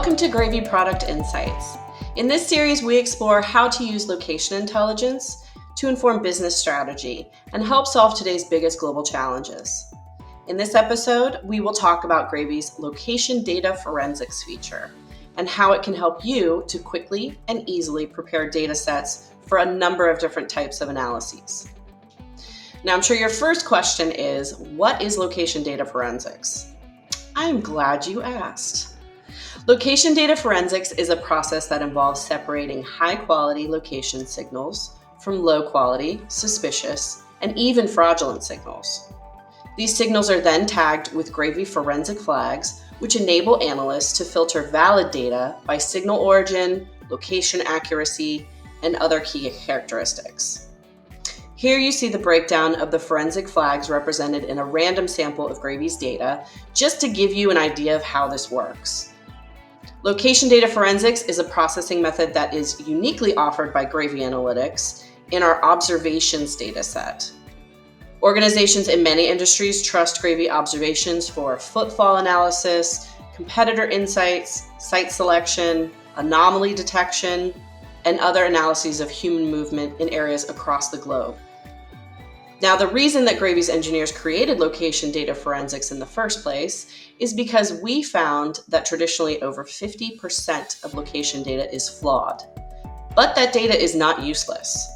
Welcome to Gravy Product Insights. In this series, we explore how to use location intelligence to inform business strategy and help solve today's biggest global challenges. In this episode, we will talk about Gravy's location data forensics feature and how it can help you to quickly and easily prepare data sets for a number of different types of analyses. Now, I'm sure your first question is, what is location data forensics? I'm glad you asked. Location data forensics is a process that involves separating high-quality location signals from low-quality, suspicious, and even fraudulent signals. These signals are then tagged with Gravy forensic flags, which enable analysts to filter valid data by signal origin, location accuracy, and other key characteristics. Here you see the breakdown of the forensic flags represented in a random sample of Gravy's data, just to give you an idea of how this works. Location data forensics is a processing method that is uniquely offered by Gravy Analytics in our observations dataset. Organizations in many industries trust Gravy observations for footfall analysis, competitor insights, site selection, anomaly detection, and other analyses of human movement in areas across the globe. Now, the reason that Gravy's engineers created location data forensics in the first place is because we found that traditionally over 50% of location data is flawed. But that data is not useless.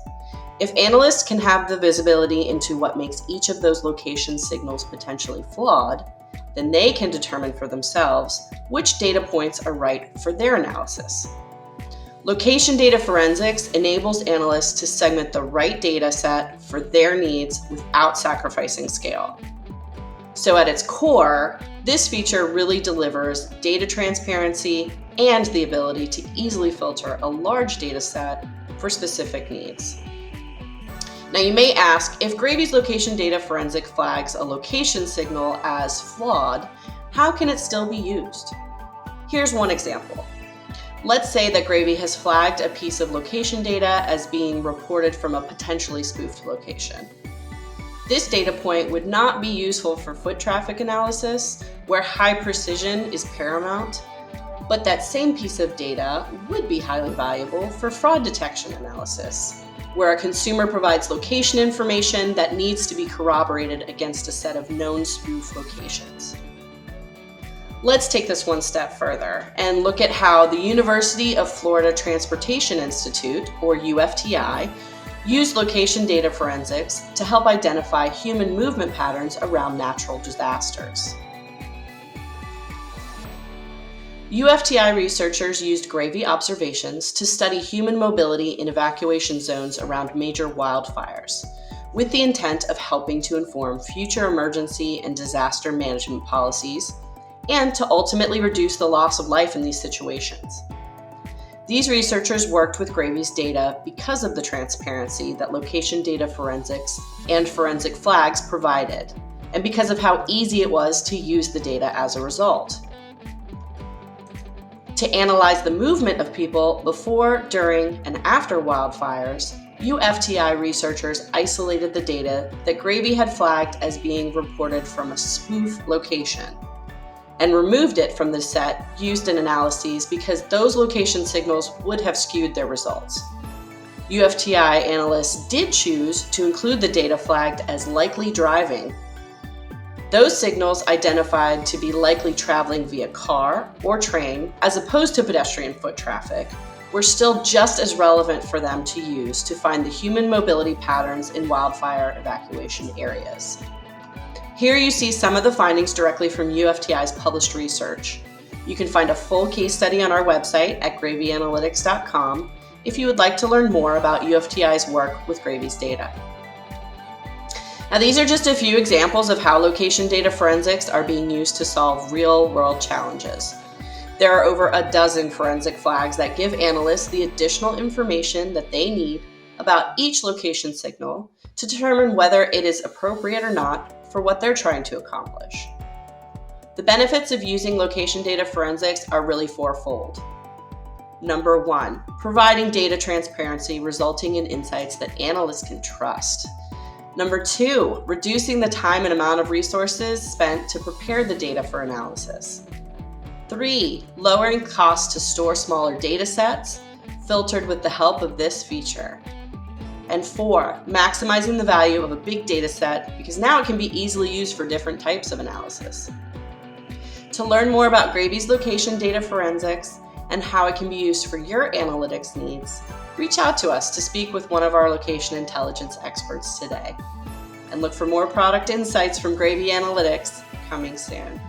If analysts can have the visibility into what makes each of those location signals potentially flawed, then they can determine for themselves which data points are right for their analysis. Location data forensics enables analysts to segment the right data set for their needs without sacrificing scale. So at its core, this feature really delivers data transparency and the ability to easily filter a large data set for specific needs. Now you may ask, if Gravy's location data forensic flags a location signal as flawed, how can it still be used? Here's one example. Let's say that Gravy has flagged a piece of location data as being reported from a potentially spoofed location. This data point would not be useful for foot traffic analysis, where high precision is paramount, but that same piece of data would be highly valuable for fraud detection analysis, where a consumer provides location information that needs to be corroborated against a set of known spoof locations. Let's take this one step further and look at how the University of Florida Transportation Institute, or UFTI, used location data forensics to help identify human movement patterns around natural disasters. UFTI researchers used Gravy observations to study human mobility in evacuation zones around major wildfires, with the intent of helping to inform future emergency and disaster management policies, and to ultimately reduce the loss of life in these situations. These researchers worked with Gravy's data because of the transparency that location data forensics and forensic flags provided, and because of how easy it was to use the data as a result. To analyze the movement of people before, during, and after wildfires, UFTI researchers isolated the data that Gravy had flagged as being reported from a spoof location, and removed it from the set used in analyses because those location signals would have skewed their results. UFTI analysts did choose to include the data flagged as likely driving. Those signals identified to be likely traveling via car or train, as opposed to pedestrian foot traffic, were still just as relevant for them to use to find the human mobility patterns in wildfire evacuation areas. Here you see some of the findings directly from UFTI's published research. You can find a full case study on our website at gravyanalytics.com if you would like to learn more about UFTI's work with Gravy's data. Now, these are just a few examples of how location data forensics are being used to solve real-world challenges. There are over a dozen forensic flags that give analysts the additional information that they need about each location signal to determine whether it is appropriate or not for what they're trying to accomplish. The benefits of using location data forensics are really fourfold. Number one, providing data transparency resulting in insights that analysts can trust. Number two, reducing the time and amount of resources spent to prepare the data for analysis. 3, lowering costs to store smaller data sets, filtered with the help of this feature. And 4, maximizing the value of a big data set because now it can be easily used for different types of analysis. To learn more about Gravy's location data forensics and how it can be used for your analytics needs, reach out to us to speak with one of our location intelligence experts today. And look for more product insights from Gravy Analytics coming soon.